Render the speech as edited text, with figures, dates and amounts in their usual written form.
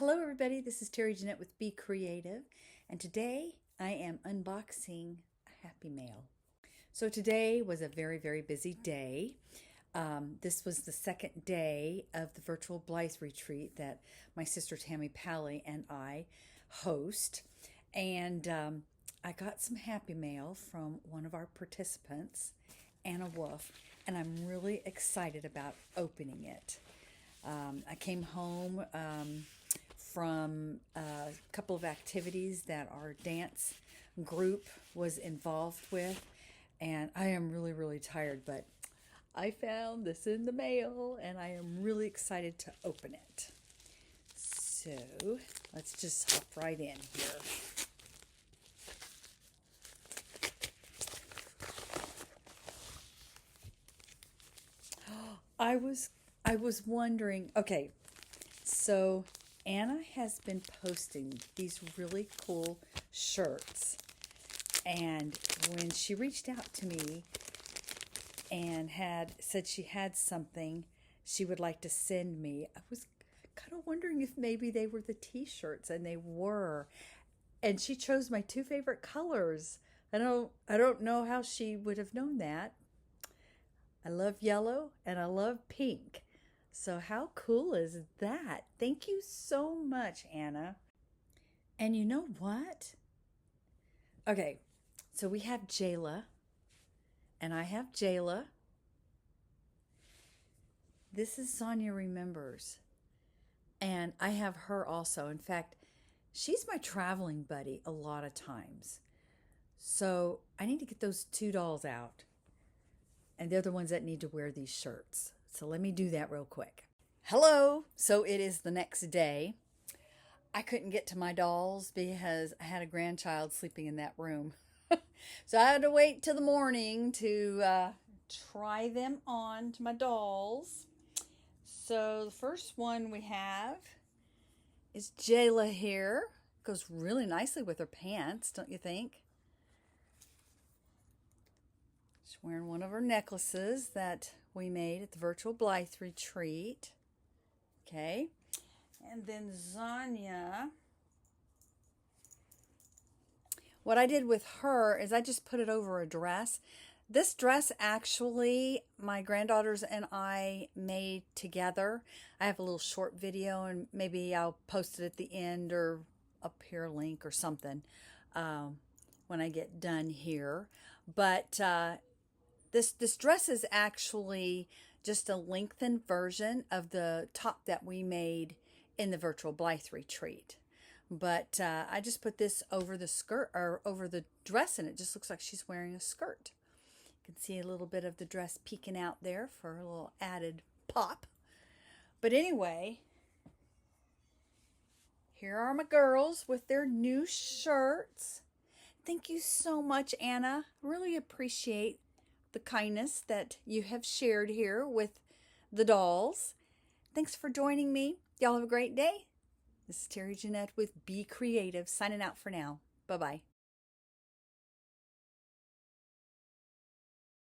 Hello everybody, this is Terry Jeanette with Be Creative, and today I am unboxing a Happy Mail. So today was a very busy day. This was the second day of the virtual Blythe retreat that my sister Tammy Pally and I host, and I got some Happy Mail from one of our participants, Anna Wolf, and I'm really excited about opening it. I came home from a couple of activities that our dance group was involved with, and I am really tired, but I found this in the mail and I am really excited to open it. So let's just hop right in here. I was wondering, okay, so Anna has been posting these really cool shirts, and when she reached out to me and had said she had something she would like to send me, I was kind of wondering if maybe they were the t-shirts, and they were. And she chose my two favorite colors. I don't know how she would have known that. I love yellow and I love pink. So how cool is that? Thank you so much, Anna. And you know what? Okay, so we have Jayla, and I have Jayla. This is Sonia Remembers, and I have her also. In fact, she's my traveling buddy a lot of times. So I need to get those two dolls out, and they're the ones that need to wear these shirts. So let me do that real quick. Hello. So it is the next day. I couldn't get to my dolls because I had a grandchild sleeping in that room. So I had to wait till the morning to try them on to my dolls. So the first one we have is Jayla here. Goes really nicely with her pants, don't you think? She's wearing one of her necklaces that we made at the virtual Blythe retreat. Okay. And then Zanya. What I did with her is I just put it over a dress. This dress actually my granddaughters and I made together. I have a little short video, and maybe I'll post it at the end or up here, link or something when I get done here. But this dress is actually just a lengthened version of the top that we made in the virtual Blythe retreat. But I just put this over the skirt, or over the dress, and it just looks like she's wearing a skirt. You can see a little bit of the dress peeking out there for a little added pop. But anyway, here are my girls with their new shirts. Thank you so much, Anna. Really appreciate the kindness that you have shared here with the dolls. Thanks for joining me. Y'all have a great day. This is Terry Jeanette with Be Creative, signing out for now. Bye-bye.